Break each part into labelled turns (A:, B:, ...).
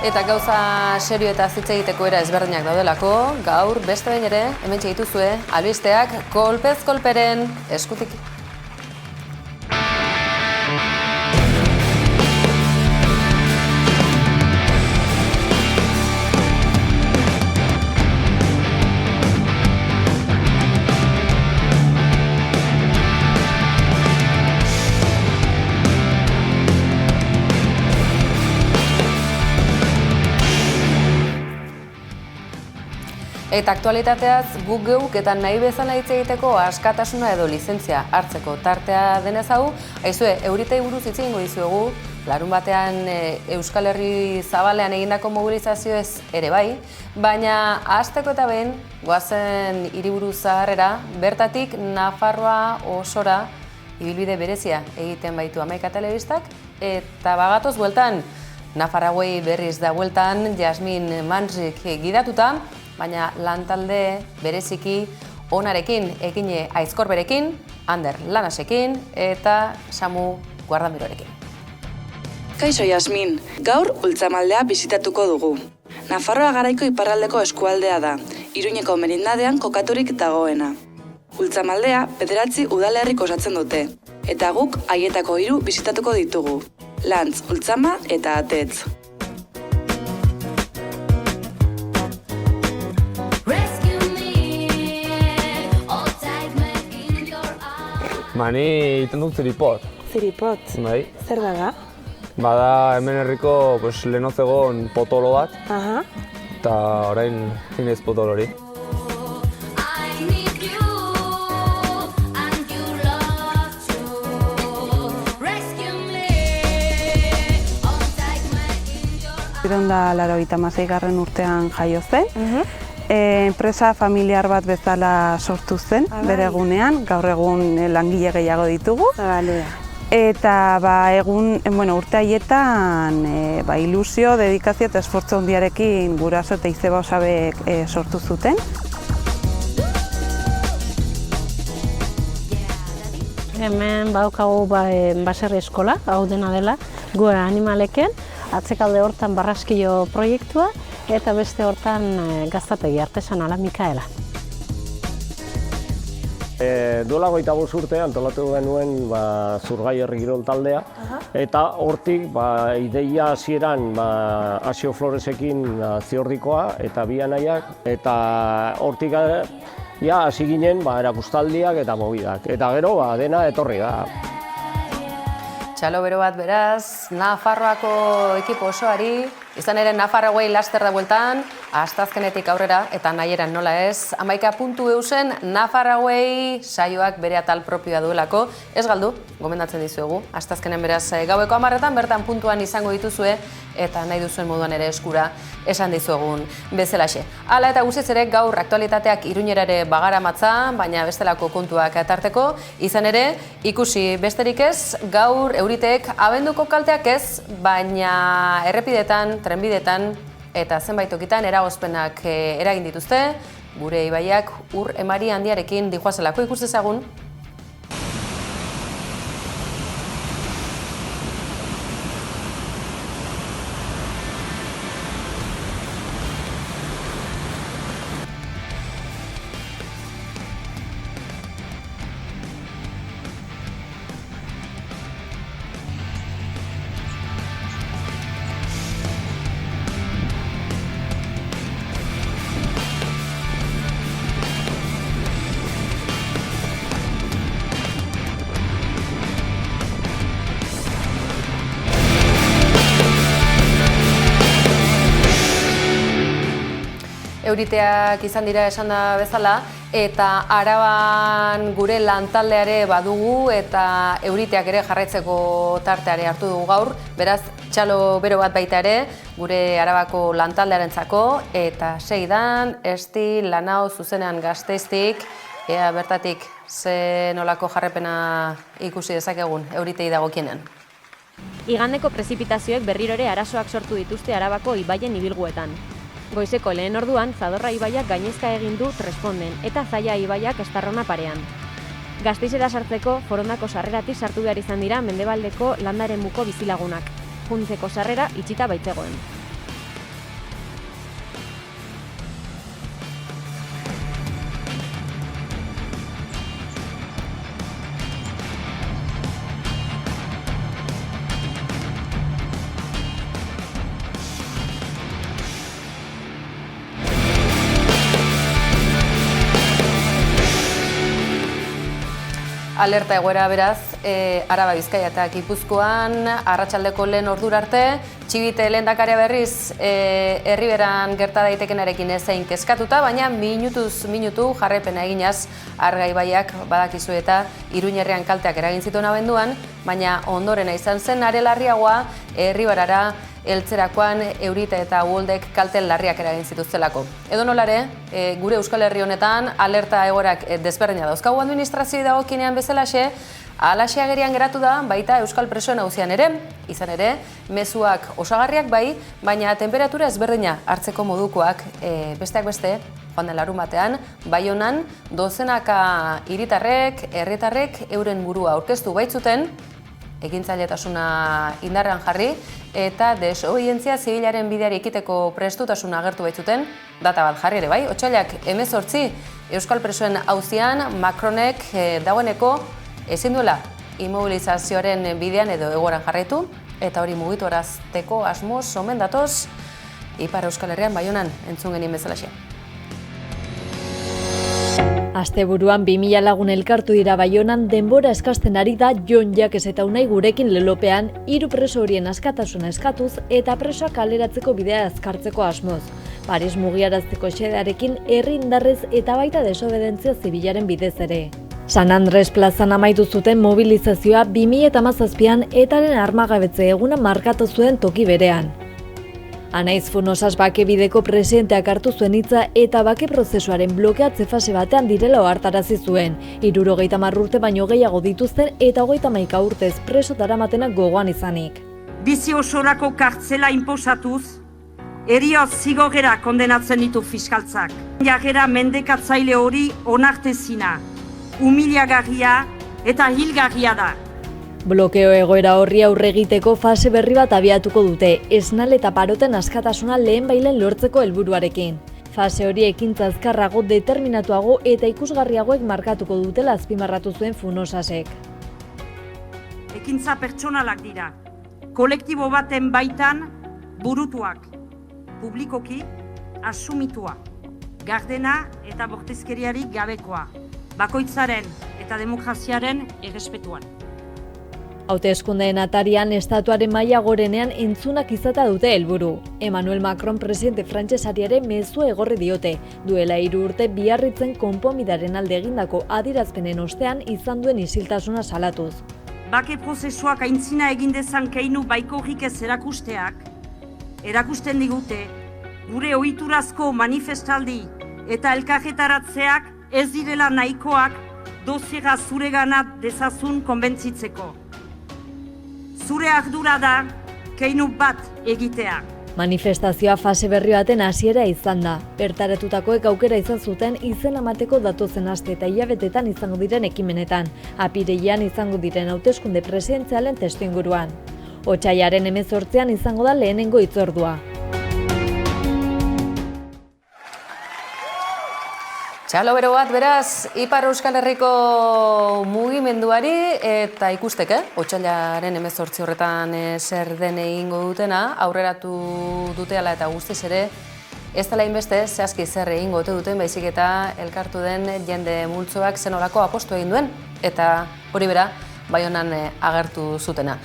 A: Eta gauza serio eta hitz egiteko era ezberdinak daudelako, gaur beste behin ere hemen dituzue albisteak kolpez kolperen eskutik. Eta aktualitateaz guk geuk eta nahi bezala hitz egiteko askatasuna edo lizentzia hartzeko tartea denez hau, aizue, euritei buruz hitz egingo dizuegu, larun batean Euskal Herri zabalean egindako mobilizazioez ere bai, baina hasteko eta behin, goazen hiriburu zaharrera, bertatik Nafarroa osora ibilbide berezia egiten baitu Hamaika Telebistak, eta bagatoz bueltan, Nafarroai berriz da bueltan, Jasmin Manzik gidatuta, baina lantalde bereziki onarekin, Ekine Aizkorberekin, Ander Lanasekin eta Samu Guardamirorekin.
B: Kaixo Jasmin, gaur Ultzamaldea bisitatuko dugu. Nafarroa garaiko iparraldeko eskualdea da, Iruñeko merindadean kokaturik dagoena. Ultzamaldea 9 udalerrik osatzen dute, eta guk haietako 3 bisitatuko ditugu, Lantz, Ultzama eta Atetz.
C: Ni egiten dut ziripot.
D: Ziripot?
C: Bai.
D: Zer da?
C: Bada hemen herriko lehenozegon potolo bat, eta orain zinez potolori.
D: Ironda 86. urtean jaio zen. Enpresa familiar bat bezala sortu zen, bere egunean, gaur egun langile gehiago ditugu. Eta urte haietan ilusio, dedikazio eta esfortzu handiarekin guraso eta izeba osabek sortu zuten.
E: Hemen badaukagu baserri eskola, hau dena dela, gu animaleken, atzekalde hortan barraskilo proiektua, eta beste hortan gaztategi artesanala Mikaela.
F: Duela 25 urte antolatu genuen Zurgai herri kirol taldea, eta hortik ideia hasieran Asio Floresekin ziordikoa eta bi anaiak, eta hortik hasi ginen erakustaldiak eta mobidak, eta gero dena etorri da.
A: Txalo bero bat beraz, Nafarroako ekipo osoari, izan ere Nafarroai laster da bueltan, asteazkenetik aurrera eta nahieran nola ez, Hamaika.eu zen Nafarroai saioak bere atal propioa duelako, ez galdu, gomendatzen dizuegu, asteazkenen beraz gaueko 10:00 bertan puntuan izango dituzue eta nahi duzuen moduan ere eskura esan dizuegun bezalaxe. Hala eta guztiz ere gaur aktualitateak Iruñera ere bagara matza, baina bestelako kontuak tarteko, izan ere ikusi besterik ez, gaur euriteek abenduko kalteak ez, baina errepidetan, trenbidetan eta zenbait tokitan eragozpenak eragin dituzte, gure ibaiak ur emari handiarekin dijoazelako ikus dezagun. Euriteak izan dira esan da bezala, eta Araban gure lantaldeare badugu eta euriteak ere jarraitzeko tarteare hartu dugu gaur. Beraz, txalo bero bat baita ere, gure Arabako lantaldearentzako, eta seidan, esti lanao zuzenean Gasteiztik, ea bertatik ze nolako jarrepena ikusi dezakegun euritei dagokienen.
G: Igandeko prezipitazioek berriro ere arazoak sortu dituzte Arabako ibaien ibilguetan. Goizeko lehen orduan, Zadorra ibaiak gainezka egin du Tresponden eta Zaia ibaiak Estarrona parean. Gasteizera sartzeko Forondako sarreratik sartu behar izan dira mendebaldeko landaremuko bizilagunak. Juntzeko sarrera itxita baitzegoen.
A: alerta egoera beraz, Araba, Bizkaia eta Gipuzkoan, arratsaldeko lehen ordura arte, Txibite lehendakaria berriz herriberan gerta daitekenarekin ezein kezkatuta, baina minutuz minutu jarraipena eginaz Arga ibaiak badakizu eta Iruñerrean kalteak eragin zituen abenduan, baina ondorena izan zen are larriagoa herriberara heltzerakoan eurita eta uholdek kalte larriak eragin zituztelako. Edonolare, gure Euskal Herri honetan alerta egoerak desberdina dauzkagu administrazioei dagokienean bezalaxe, alaxe agerian geratu da baita euskal presoen auzian ere, izan ere, mezuak osagarriak bai, baina temperatura ezberdina hartzeko modukoak besteak beste, joan den larunbatean, Baionan dozenaka hiritarrek, herritarrek euren burua aurkeztu baitzuten, ekintzailetasuna indarrean jarri, eta desobedientzia zibilaren bideari ekiteko prestutasuna agertu baitzuten, data bat jarri ere bai, otsailak 18 euskal presoen auzian Macronek dagoeneko ezin duela immobilizazioaren bidean edo egoran jarraitu, eta hori mugituarazteko asmoz omen datoz Ipar Euskal Herrian Baionan entzun genien bezalaxe.
H: Asteburuan 2000 lagun elkartu dira Baionan denbora eskasten ari da Jon Jakes eta Unai gurekin lelopean 3 preso horien askatasuna eskatuz eta presoak kaleratzeko bidea azkartzeko asmoz. Paris mugiarazteko xedearekin herri indarrez eta baita desobedentzia zibilaren bidez ere. San Andres plazan amaitu zuten mobilizazioa 2017an etaren armagabetze eguna markatu zuen toki berean. Anaiz Funosas bake bideko presidenteak hartu zuen hitza eta bake prozesuaren blokeatze fase batean direla ohartarazi zuen. 70 urte baino gehiago dituzten eta 31 urtez preso daramatenak gogoan izanik.
I: Bizi osorako kartzela inposatuz, heriotz zigorrera kondenatzen ditu fiskaltzak. Jarrera mendekatzaile hori onartezina, humiliagarria eta hilgarria da.
H: Blokeo egoera horri aurre egiteko fase berri bat abiatuko dute, esnal eta paroten askatasuna lehenbailen lortzeko helburuarekin. Fase hori ekintza azkarrago, determinatuago eta ikusgarriagoek markatuko dutela azpimarratu zuen Funosasek.
I: Ekintza pertsonalak dira, kolektibo baten baitan burutuak, publikoki asumitua, gardena eta bortizkeriarik gabekoa, bakoitzaren eta demokraziaren errespetuan.
H: Hauteskundeen atarian estatuaren maila gorenean entzunak izatea dute helburu. Emmanuel Macron presidente frantsesari ere mezua egorri diote, duela 3 urte Biarritzen konponbidaren alde egindako adierazpenen ostean izan duen isiltasuna salatuz.
I: Bake prozesuak aintzina egin dezan keinu baikorrik ez erakusten digute, gure ohiturazko manifestaldi eta elkarretaratzeak ez direla nahikoak dosiera zuregana dezazun konbentzitzeko. Zure ardura da, keinu bat egitea.
H: Manifestazioa fase berri baten hasiera izan da. Bertaratutakoek aukera izan zuten izen emateko datozen aste eta hilabetetan izango diren ekimenetan, apirillan izango diren hauteskunde presidentzialen testuinguruan. Otsailaren 18an izango da lehenengo hitzordua.
A: Txalo bero bat, beraz, Ipar Euskal Herriko mugimenduari eta ikusteke, otsailaren 18 horretan zer den egingo dutena, aurreratu duteala eta guztiz ere, ez dela inbeste zehazki zer egingo duten, baizik eta elkartu den jende multzoak zenolako apostu egin duen, eta hori bera, Baionan agertu zutena.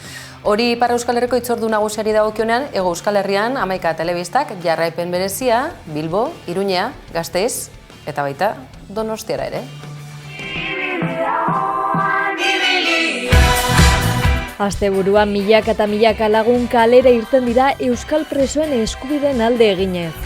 A: Hori Ipar Euskal Herriko hitzordu nagusiari dagokionean, Hego Euskal Herrian 11 telebistak jarraipen berezia, Bilbo, Iruñea, Gasteiz, eta baita Donostiara ere.
H: Asteburuan milaka eta milaka lagun kalera irten dira euskal presoen eskubideen alde eginez.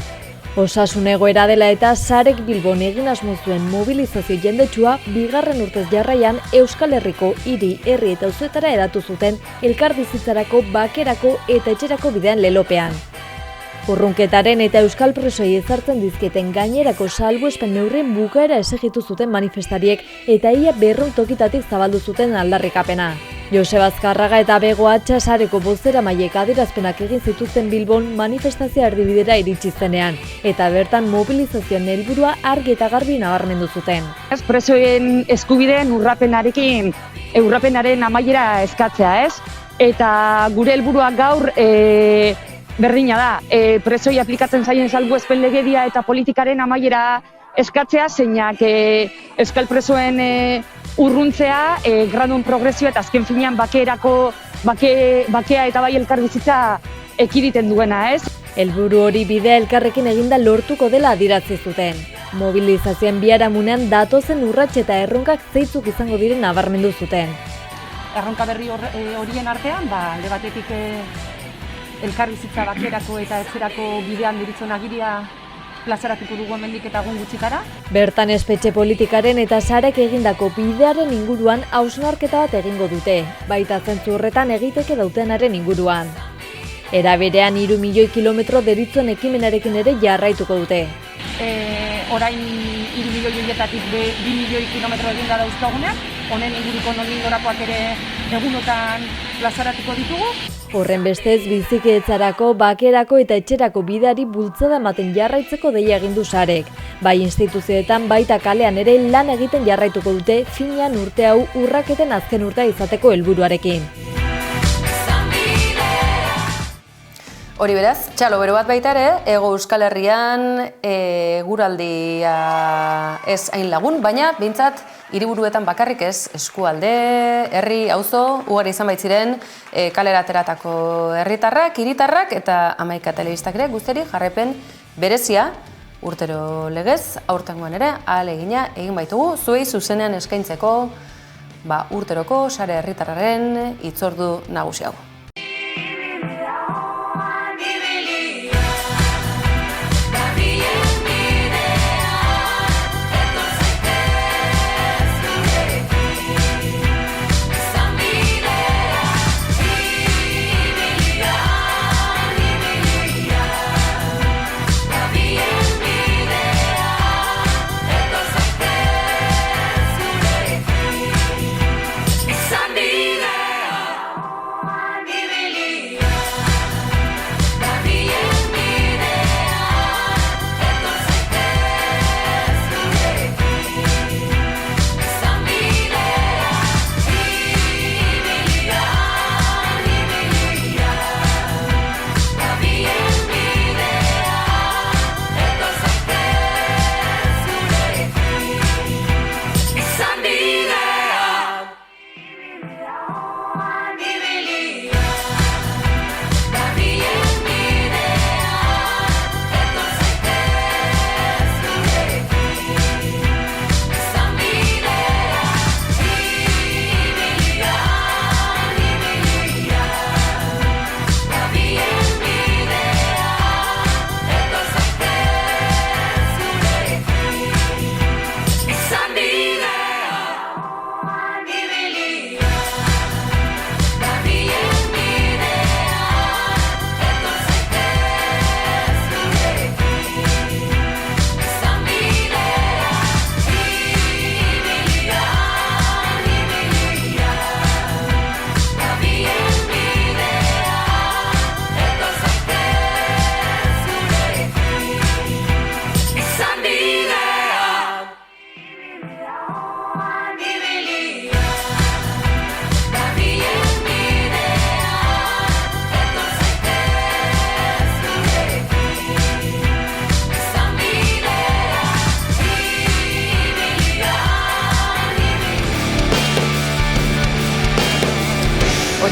H: Osasun egoera dela eta Sarek Bilbon egin asmo zuen mobilizazio jendetsua bigarren urtez jarraian Euskal Herriko hiri, herri eta auzoetara hedatu zuten elkarbizitzarako, bakerako eta etxerako bidean lelopean. Urrunketaren eta euskal presoi ezartzen dizketen gainerako salbuespen neurrien bukaera esegitu zuten manifestariek eta ia 200 tokitatik zabaldu zuten aldarrikapena. Joseba Azkarraga eta Bego Atxa Sareko bozeramaileek adierazpenak egin zituzten Bilbon manifestazioa erdibidera iritsi zenean eta bertan mobilizazioen helburua argi eta garbi nabarmendu zuten.
J: Presoen eskubideen urrapenaren amaiera eskatzea, ez? Eta gure helburua gaur berdina da, presoi aplikatzen zaien salbuespen legedia eta politikaren amaiera eskatzea, zeinak euskal presoen urruntzea, graduen progresioa eta azken finean bakea eta bai elkarbizitza ekiditen duena, ez?
H: Helburu hori bidea elkarrekin eginda lortuko dela adierazi zuten. Mobilizazioen biharamunean datozen urrats eta erronkak zeintzuk izango diren nabarmendu zuten.
K: Erronka berri horien artean, alde batetik elkarbizitza bakerako eta etzerako bidean deritzon agiria plazaratuko dugu hemendik eta egun gutxitara.
H: Bertan espetxe politikaren eta sarek egindako bidearen inguruan hausnarketa bat egingo dute, baita zentzu horretan egiteke dautenaren inguruan. Era berean 3 milioi kilometro deritzon ekimenarekin ere jarraituko dute.
K: Orain 3 milioi horietatik 2 milioi kilometro eginda dauzkagunean, honen inguruko nondik-norakoak ere egunotan plazaratuko ditugu.
H: Horren bestez, bizikidetzarako, bakerako eta etxerako bideari bultzada ematen jarraitzeko deia egin du sarek. Bai instituzioetan baita kalean ere lan egiten jarraituko dute finean urte hau urraketen azken urtea izateko helburuarekin.
A: Hori beraz, txalo bero bat baita ere, Hego Euskal Herrian eguraldia ez hain lagun, baina behintzat hiriburuetan bakarrik ez, eskualde, herri, auzo, ugari izan baitziren kalera ateratako herritarrak, hiritarrak eta 11 telebistak ere guztiari jarraipen berezia urtero legez, aurtengoan ere ahalegina egin baitugu, zuei zuzenean eskaintzeko urteroko sare herritarraren hitzordu nagusi hau.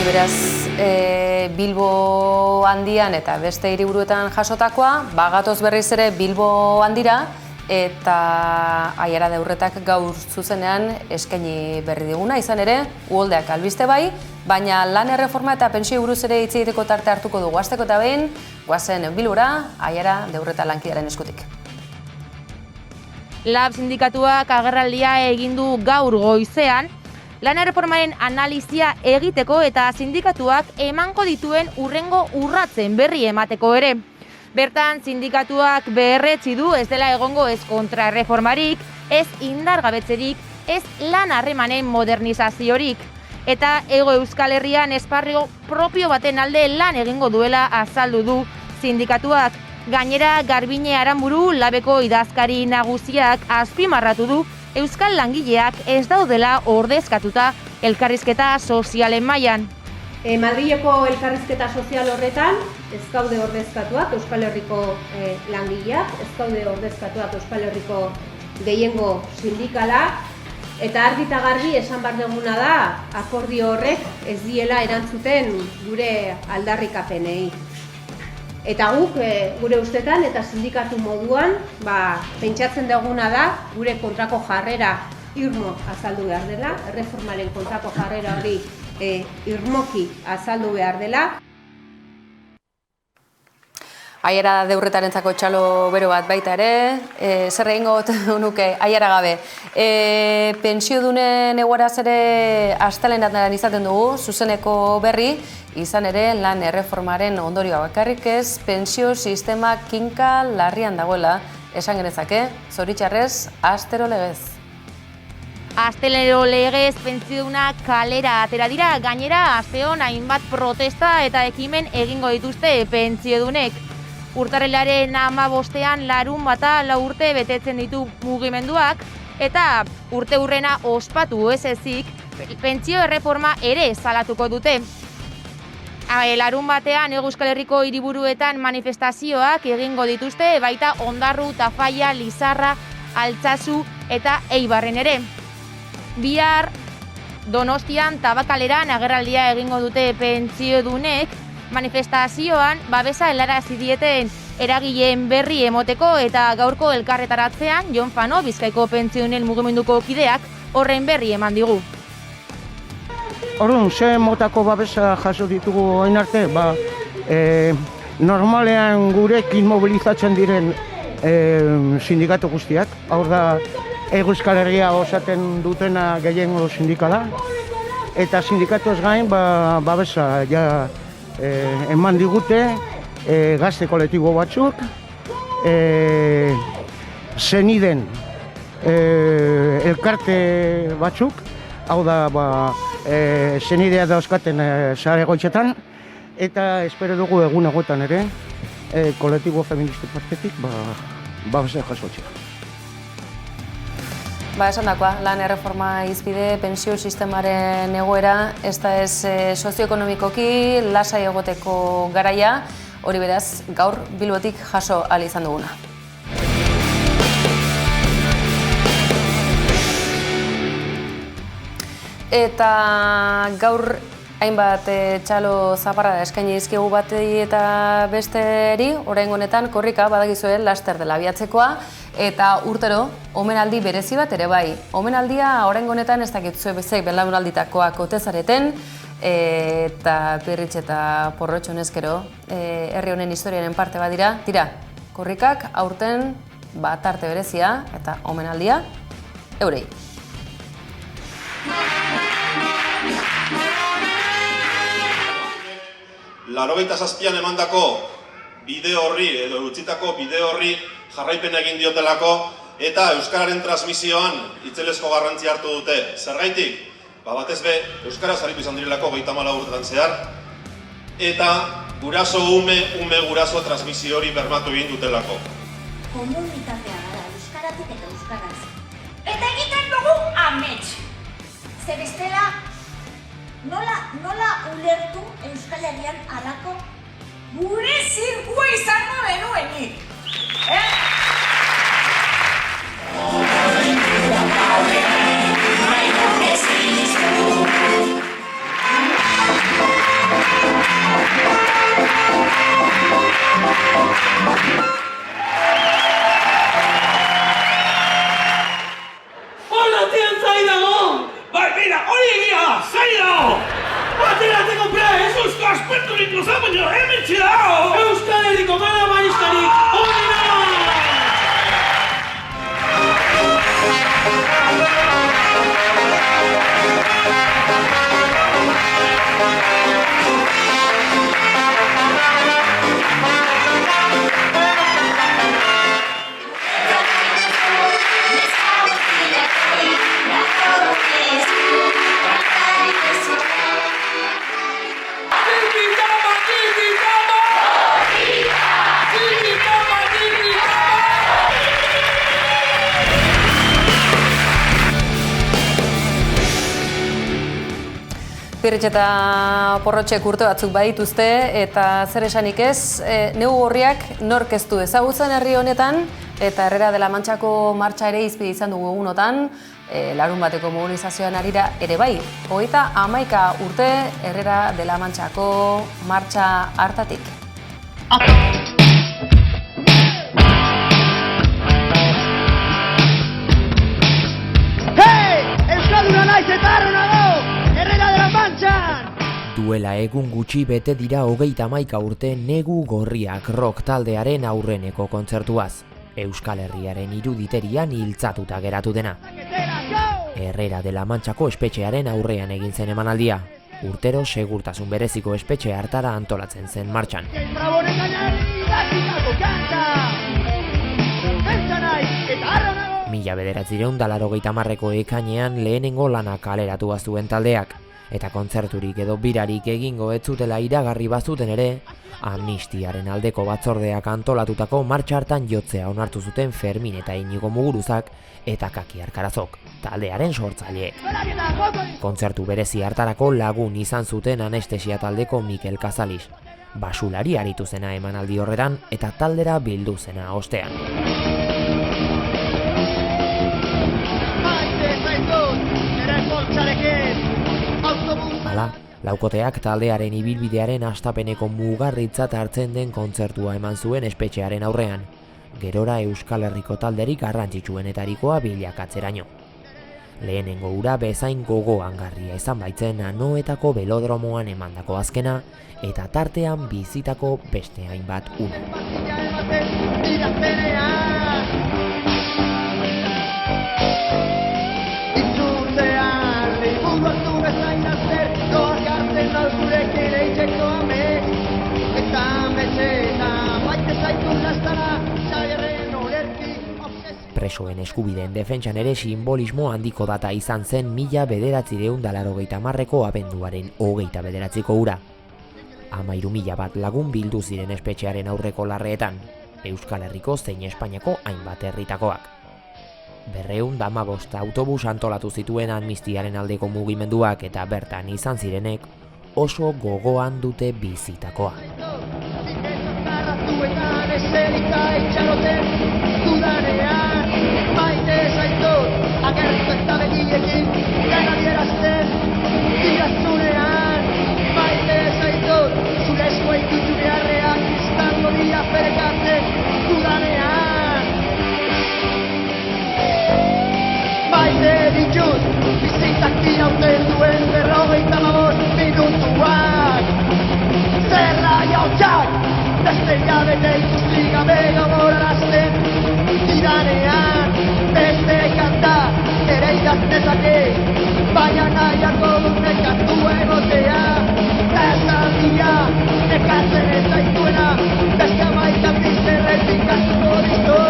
A: Beraz, Bilbo handian eta beste hiriburuetan jasotakoa, gatoz berriz ere Bilbo handira eta Aiara Deurretak gaur zuzenean eskaini berri diguna, izan ere, uholdeak albiste bai, baina lan erreforma eta pentsio buruz ere hitz egiteko tarte hartuko dugu. Hasteko eta behin, goazen Bilbora, Aiara Deurreta lankidaren eskutik.
L: Lab sindikatuak agerraldia egin du gaur goizean, lan erreformaren analizia egiteko eta sindikatuak emango dituen hurrengo urratzen berri emateko ere. Bertan, sindikatuak berretsi du ez dela egongo ez kontraerreformarik, ez indargabetzerik, ez lan harremanen modernizaziorik. Eta Hego Euskal Herrian esparru propio baten alde lan egingo duela azaldu du sindikatuak. Gainera, Garbine Aranburu Labeko idazkari nagusiak azpimarratu du Euskal langileak ez daudela ordezkatuta elkarrizketa sozialen mailan.
M: Madrileko elkarrizketa sozial horretan ez gaude ordezkatuak Euskal Herriko langileak, ez gaude ordezkatuak Euskal Herriko gehiengo sindikala, Eta argi eta garbi esan behar duguna da, akordio horrek ez diela erantzuten gure aldarrikapenei. Eta guk, gure ustetan eta sindikatu moduan, pentsatzen duguna da, gure kontrako jarrera irmo azaldu behar dela, erreformaren kontrako jarrera hori irmoki azaldu behar dela.
A: Aiara deurretarentzako txalo bero bat baita ere, zer egingo nuke aiara gabe. Pentsiodunen egoeraz ere astelehenetan izaten dugu, zuzeneko berri, izan ere lan erreformaren ondorioa bakarrik ez, pentsio sistema kinka larrian dagoela, esan genezake, zoritxarrez, astero legez.
L: Astelero legez pentsiodunak kalera atera dira, gainera asteon hainbat protesta eta ekimen egingo dituzte pentsiodunek. Urtarrilaren 15ean larun bata 4 urte betetzen ditu mugimenduak eta urte hurrena ospatu ez ezik pentsio erreforma ere salatuko dute. Larun batean Euskal Herriko hiriburuetan manifestazioak egingo dituzte, baita Ondarru, Tafaia, Lizarra, Altsasu eta Eibarren ere. Bihar Donostian Tabakaleran agerraldia egingo dute pentsiodunek, manifestazioan babesa helarazi dieten eragileen berri emoteko eta gaurko elkarretaratzean Jon Fano, Bizkaiko pentsiodunen mugimenduko kideak horren berri eman digu.
N: Orduan, ze motako babesa jaso ditugu orain arte? Normalean gurekin mobilizatzen diren sindikatu guztiak, hor da Euskal Herria osatzen dutena gehiengo sindikala, eta sindikatuaz gain babesa eman digute gazte kolektibo batzuk, zeniden elkarte batzuk, hau da zenidea dauzkaten sare goitzetan, eta espero dugu egun egotan ere kolektibo feminista partetik babesa jasotzea.
A: Esan dakoa, lan erreforma izbide, pentsio sistemaren egoera, ez da ez sozioekonomikoki lasai egoteko garaia, hori beraz gaur Bilbotik jaso ahal izan duguna. Eta gaur hainbat txalo zaparra eskaini dizkigu batei eta besteri, oraingo honetan korrika badakizue laster dela abiatzekoa, eta urtero omenaldi berezi bat ere bai. Omenaldia oraingo honetan ez dakit zuek bezek belaunalditakoak ote zareten, eta Pirritx eta Porrotxo honezkero herri honen historiaren parte badira. Tira, korrikak aurten tarte berezia eta omenaldia eurei.
O: 87an emandako bide horri edo utzitako bide horri jarraipena egin diotelako eta euskararen transmisioan itzelezko garrantzia hartu dute. Zergaitik? Batez be euskaraz aritu izan direlako 34 urtetan zehar eta guraso ume guraso transmisio hori bermatu egin dutelako.
P: Komunitatea gara euskaratik eta euskaraz. Eta egiten dugu amets. Ze bestela nola ulertu Euskal Herrian alako gure zirkua izango benuenik.
Q: Hola, tian zaidago! Bai, mira, hori egia, zaidago! Bateratzeko prest, eusko asperturik gozabaino, hementxe dago! Euskal Herriko malabariztarik onena!
A: Azpirretxe eta porrotxek urte batzuk badituzte, eta zer esanik ez, negu gorriak nork ez du ezagutzen herri honetan, eta Herrera de la Manchako martxa ere izpide izan dugu egunotan, larun bateko mobilizazioan arira ere bai. 31 urte Herrera de la Manchako martxa hartatik.
Q: Euskalduna naiz eta harro nago, Herrera de la Manchan!
R: Duela egun gutxi bete dira 31 urte Negu Gorriak rock taldearen aurreneko kontzertuaz. Euskal Herriaren iruditerian hiltzatuta geratu dena. Herrera de la Manchako espetxearen aurrean egin zen emanaldia. Urtero segurtasun bereziko espetxe hartara antolatzen zen martxan. Mila 1980ko ekainean lehenengo lana kaleratu bazuen taldeak, eta kontzerturik edo birarik egingo ez zutela iragarri bazuten ere, Amnistiaren aldeko batzordeak antolatutako martxa hartan jotzea onartu zuten Fermin eta Inigo Muguruzak eta Kaki Arkarazok, taldearen sortzaileek. Kontzertu berezi hartarako lagun izan zuten anestesia taldeko Mikel Casalis, basulari aritu zena emanaldi horretan eta taldera bildu zena ostean. Hala, laukoteak taldearen ibilbidearen hastapeneko mugarritzat hartzen den kontzertua eman zuen espetxearen aurrean, gerora Euskal Herriko talderik garrantzitsuenetarikoa bilakatzeraino. Lehenengo ura bezain gogoangarria izan baitzen Anoetako belodromoan emandako azkena eta tartean bizitako beste hainbat une. Presoen eskubideen defentsan ere simbolismo handiko data izan zen 1980ko abenduaren 29ko ura. 13.000 bat lagun bildu ziren espetxearen aurreko larreetan, Euskal Herriko zein Espainiako hainbat herritakoak. 215 autobus antolatu zituen amnistiaren aldeko mugimenduak eta bertan izan zirenek oso gogoan dute bizitakoa.
Q: Bizitzak irauten duen 55 minutuak. Zerra jautxak, beste jabete ikusi gabe gaborarazten didanean. Beste kanta ere idaztezake, baina nahiako dut nekatu egotea. Eta bila, nekatzen ez zaituena, beste amaika bizerretik asko ditu.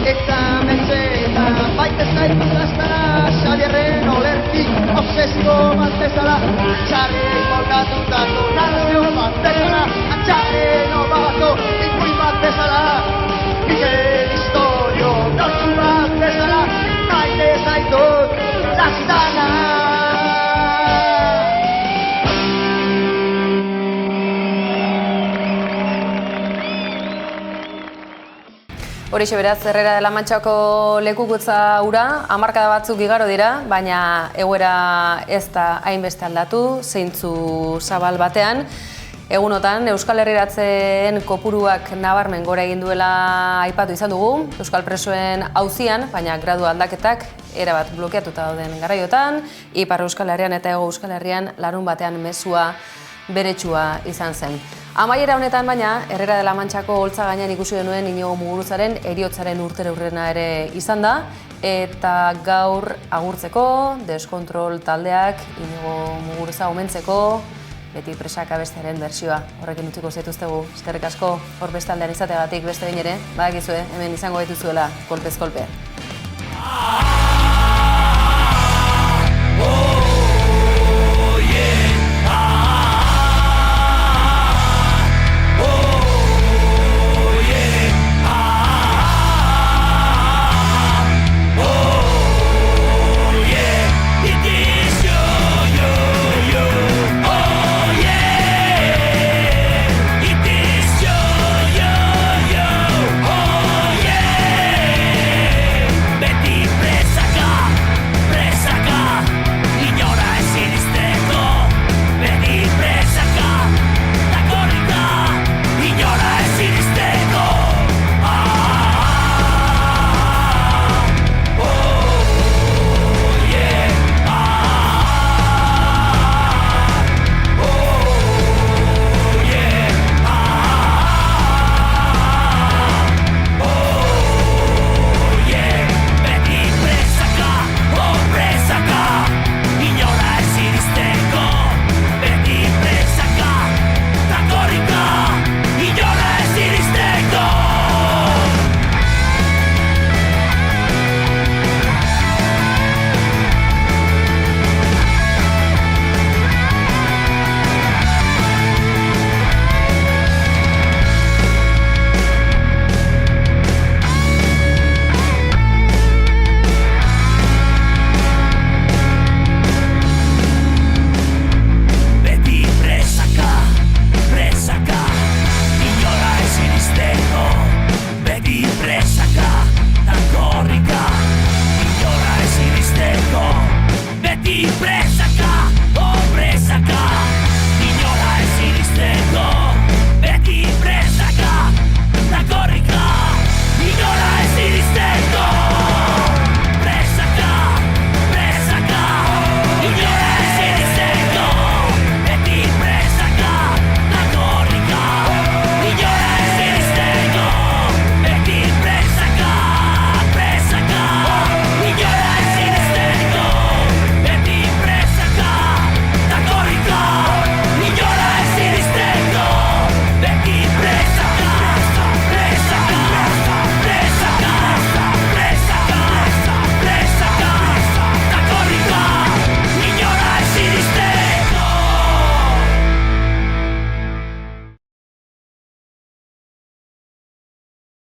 Q: Eta metzeta, baita zaitu gaztara, Xabierren olerki, obsesio bat bezala, Antxarri kolgatutako narrazio bat bezala, Antxarri nobako ikuin bat bezala, Miguel Historio nortzu bat bezala, maite zaitut lastana.
A: Horixe beraz, Herrera de la Manchako lekukutza ura, hamarkada batzuk igaro dira, baina egoera ez da hainbeste aldatu, zeintzu zabal batean. Egunotan, Euskal Herriratzen kopuruak nabarmen gora egin duela aipatu izan dugu, Euskal Presoen auzian, baina gradu aldaketak erabat blokeatuta dauden garaiotan, Ipar Euskal Herrian eta Hego Euskal Herrian larun batean mezua beretsua izan zen. Amaiera honetan baina, Herrera de la Manchako holtza gainean ikusi genuen Inigo Muguruzaren heriotzaren urtera ere izan da, eta gaur agurtzeko, Deskontrol taldeak Inigo Muguruza omentzeko, beti presaka bestearen bertsioa horrekin utziko zaituztegu. Eskerrik asko hor bestaldean izateagatik beste behin ere, badakizue, hemen izango dituzuela kolpez kolpe.